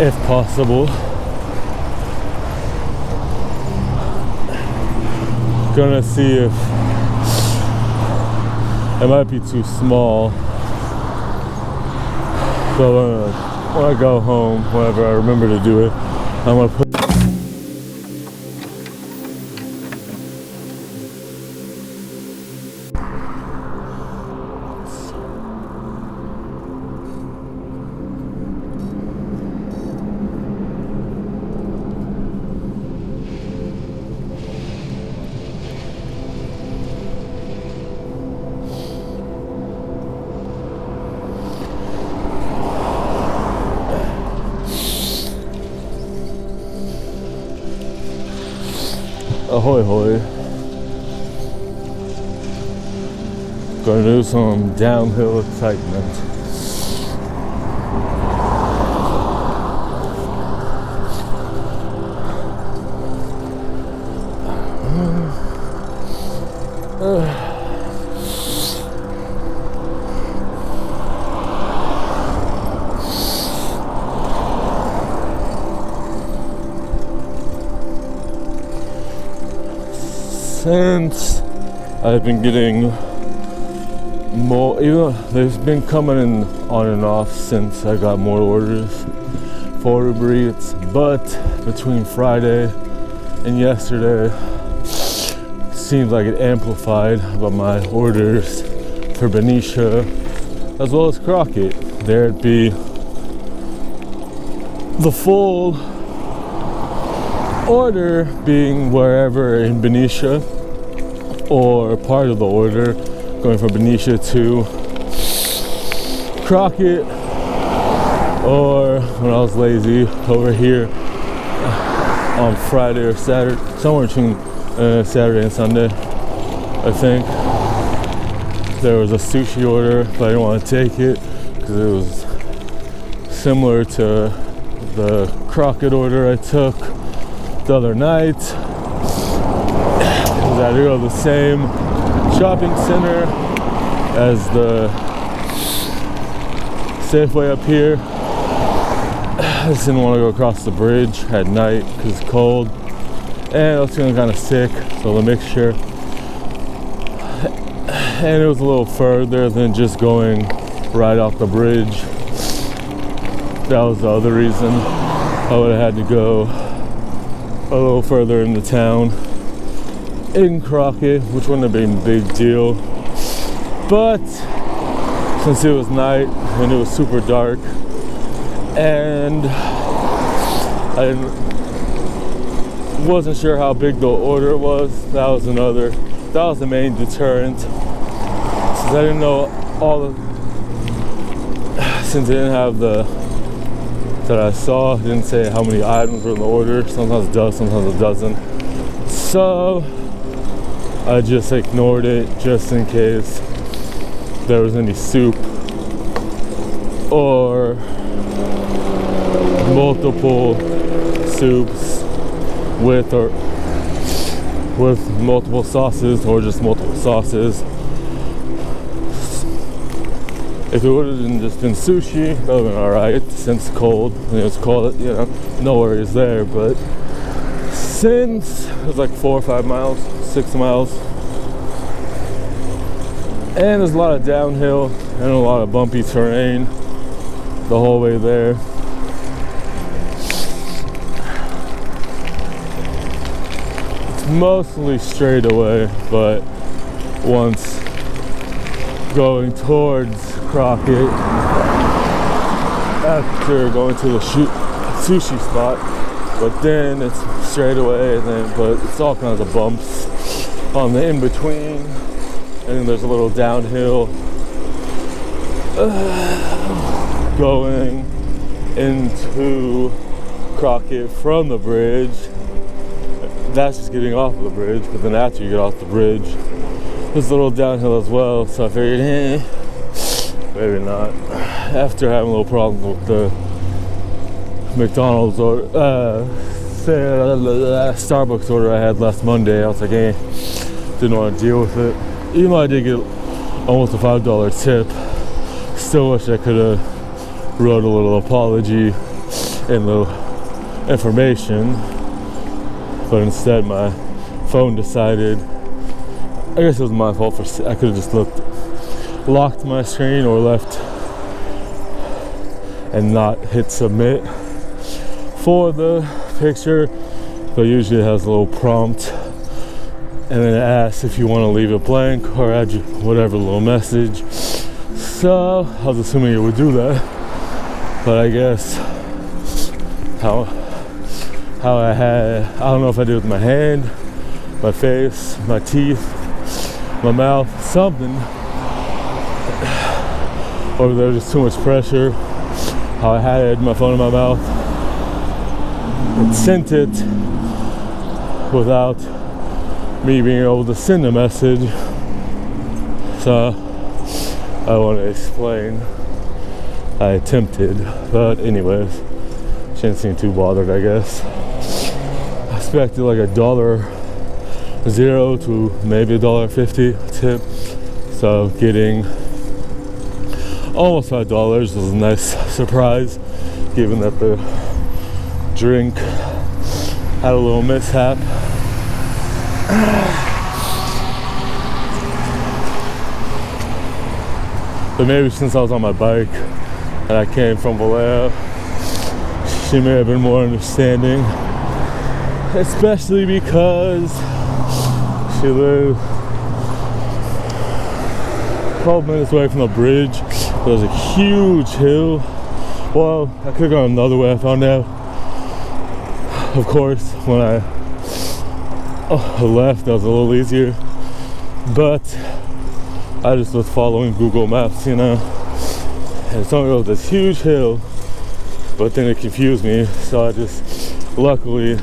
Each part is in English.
if possible. Gonna see if it might be too small, but when I go home, whenever I remember to do it, I'm gonna put ahoy hoy. Gonna do some downhill excitement. Since I've been getting more, even though they've been coming in on and off since I got more orders for Uber Eats, but between Friday and yesterday, seems like it amplified about my orders for Benicia as well as Crockett. There'd be the full order being wherever in Benicia, or part of the order going from Benicia to Crockett, or when I was lazy over here on Friday or Saturday, somewhere between Saturday and Sunday. I think there was a sushi order, but I didn't want to take it because it was similar to the Crockett order I took the other night. I had to go to the same shopping center as the Safeway up here. I just didn't want to go across the bridge at night because it's cold, and I was feeling kind of sick, so the mixture. And it was a little further than just going right off the bridge. That was the other reason I would have had to go a little further into town in Crockett, which wouldn't have been a big deal. But since it was night and it was super dark and I wasn't sure how big the order was, that was the main deterrent. Since I didn't know since I didn't have that I saw, it didn't say how many items were in the order. Sometimes it does, sometimes it doesn't. So I just ignored it just in case there was any soup or multiple soups with multiple sauces, or just multiple sauces. If it would have just been sushi, that would have been alright, since it's cold. It was cold, you know, no worries there. But since it was like 4 or 5 miles, 6 miles, and there's a lot of downhill and a lot of bumpy terrain the whole way there. It's mostly straight away, but once going towards Crockett, after going to the sushi spot, but then it's straight away, but it's all kinds of bumps on the in-between, and then there's a little downhill going into Crockett from the bridge. That's just getting off of the bridge, but then after you get off the bridge, there's a little downhill as well. So I figured, maybe not. After having a little problem with the McDonald's or Starbucks order I had last Monday, I was like, didn't want to deal with it. Even though I did get almost a $5 tip, still wish I could have wrote a little apology in the information, but instead my phone decided, I guess it was my fault, I could have just locked my screen or left and not hit submit for the picture, but usually it has a little prompt and then it asks if you want to leave it blank or add whatever little message. So I was assuming it would do that, but I guess how I don't know if I did it with my hand, my face, my teeth, my mouth, something, or there was just too much pressure. How I had my phone in my mouth and sent it without me being able to send a message. So I want to explain. I attempted, but anyways, she didn't seem too bothered, I guess. I expected like $0 to maybe $1.50 tip. So getting almost $5 was a nice surprise, given that the drink had a little mishap. But maybe since I was on my bike and I came from Vallejo, she may have been more understanding, especially because she lived 12 minutes away from the bridge. There's a huge hill. Well, I could have gone another way, I found out. Of course, when I left, that was a little easier. But I just was following Google Maps, you know. And it's only this huge hill, but then it confused me. So I just, luckily,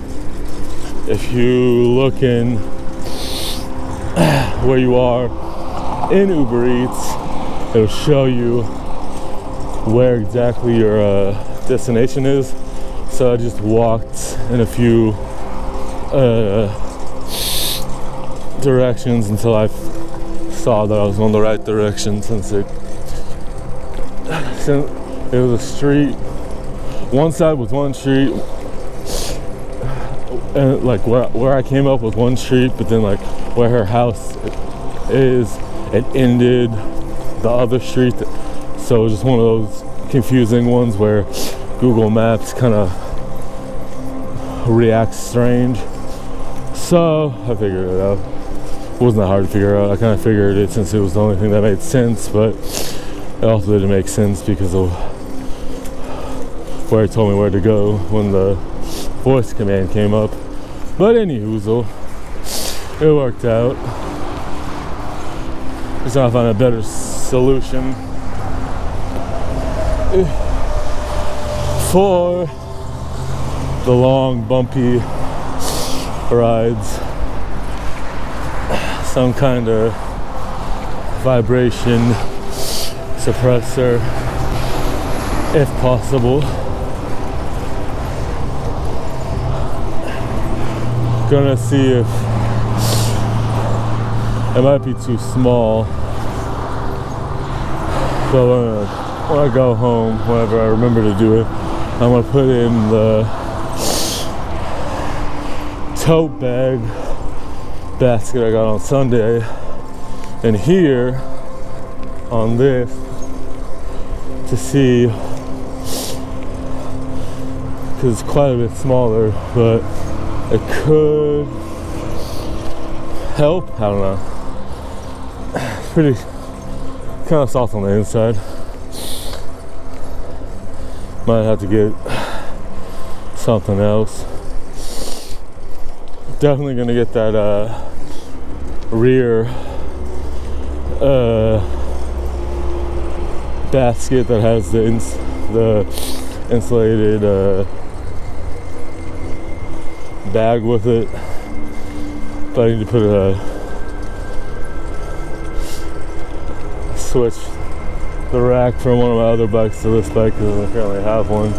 if you look in where you are in Uber Eats, it'll show you where exactly your destination is. So I just walked in a few directions until I saw that I was on the right direction, since it was a street. One side was one street, and like where I came up was one street, but then like where her house is, it ended the other street. So it was just one of those confusing ones where Google Maps kind of reacts strange. So I figured it out. It wasn't that hard to figure out. I kind of figured it since it was the only thing that made sense, but it also didn't make sense because of where it told me where to go when the voice command came up. But anywho, it worked out. Just trying to find a better solution for the long, bumpy rides. Some kind of vibration suppressor, if possible. Gonna see if it might be too small, but when I go home, whenever I remember to do it, I'm gonna put in the tote bag basket I got on Sunday, and here on this, to see, because it's quite a bit smaller, but it could help. I don't know. It's pretty kind of soft on the inside. Might have to get something else. Definitely gonna get that rear basket that has the insulated bag with it. But I need to put switch the rack from one of my other bikes to this bike because I currently have one.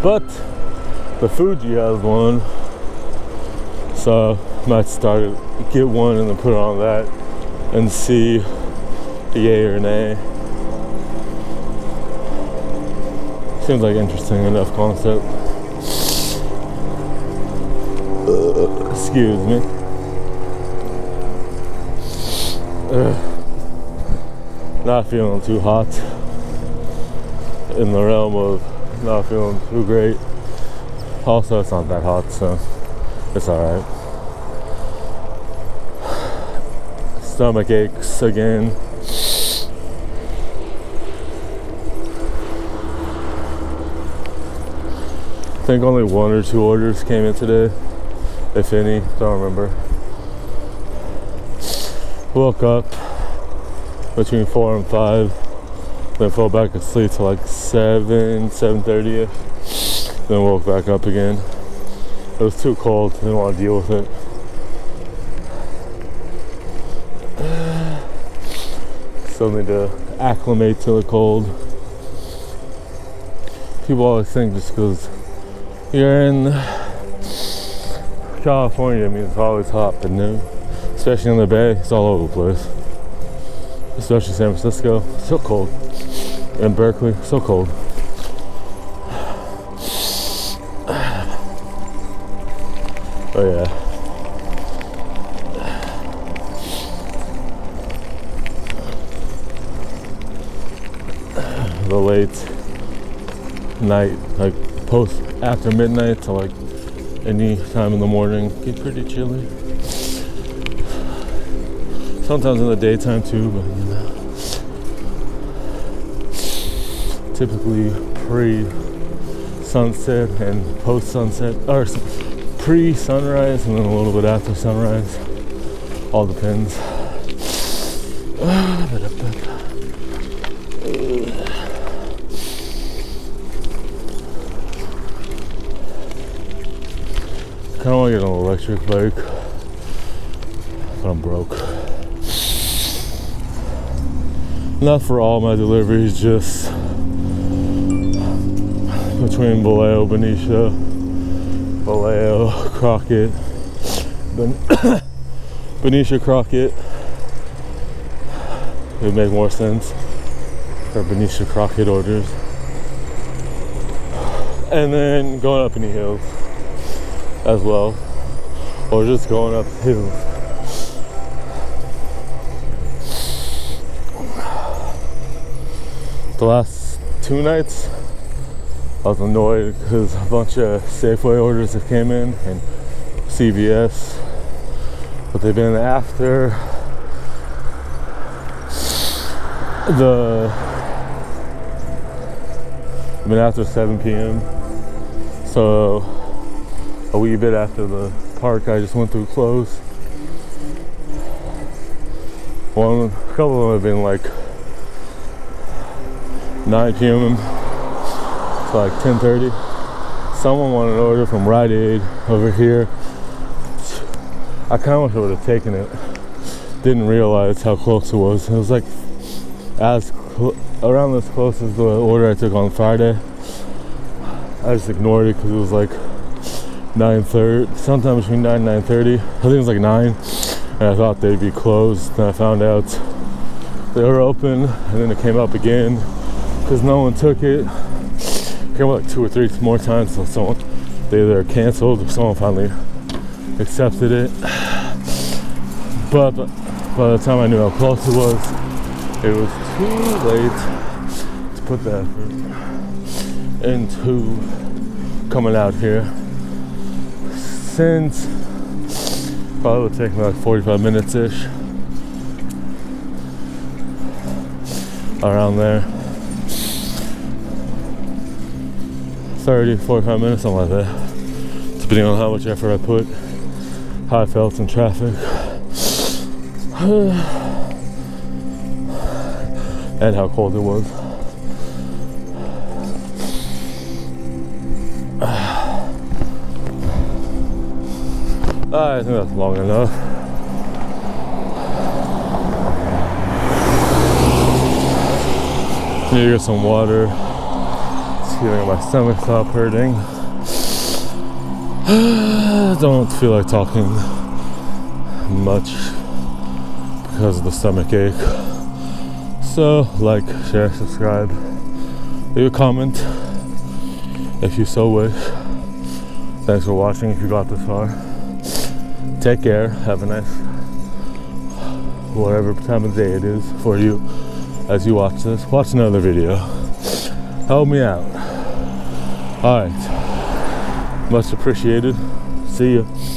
But the Fuji has one, so I might get one and then put it on that and see yay or nay. Seems like interesting enough concept. Excuse me. Not feeling too hot. In the realm of not feeling too great. Also, it's not that hot, so it's alright. Stomach aches again. I think only 1 or 2 orders came in today, if any, don't remember. Woke up between 4 and 5, then fell back asleep till like 7:30ish, then woke back up again. It was too cold, didn't want to deal with it. Still need to acclimate to the cold. People always think just because you're in California, it means it's always hot, but no. Especially in the Bay, it's all over the place. Especially San Francisco, so cold. And Berkeley, so cold. Oh yeah. The late night, like after midnight to like any time in the morning, get pretty chilly. Sometimes in the daytime too, but you know, typically pre-sunset and post-sunset, or pre-sunrise and then a little bit after sunrise. All depends. I kind of want to get an electric bike, but I'm broke. Not for all my deliveries, just between Vallejo, Benicia, Vallejo, Crockett, Benicia, Crockett. It would make more sense for Benicia, Crockett orders. And then going up any hills as well, or just going up hills. The last 2 nights I was annoyed because a bunch of Safeway orders that came in and CVS, but they've been after I've been after 7 p.m. So a wee bit after the park I just went through closed. A couple of them have been like 9 p.m. to like 10:30. Someone wanted an order from Rite Aid over here. I kind of wish I would have taken it. Didn't realize how close it was. It was like around as close as the order I took on Friday. I just ignored it because it was like 9:30, sometime between 9 and 9:30. I think it was like 9, and I thought they'd be closed. Then I found out they were open, and then it came up again because no one took it. It came up like 2 or 3 more times, so they either canceled or someone finally accepted it. But by the time I knew how close it was too late to put the effort into coming out here. Since probably would take me like 45 minutes-ish, around there, 30, 45 minutes, something like that, depending on how much effort I put, how I felt in traffic, and how cold it was. I think that's long enough. Need to get some water. See if my stomach stop hurting. Don't feel like talking much because of the stomach ache. So, like, share, subscribe, leave a comment. if you so wish. Thanks for watching if you got this far. Take care. Have a nice whatever time of day it is for you as you watch this. Watch another video. Help me out. Alright. Much appreciated. See ya.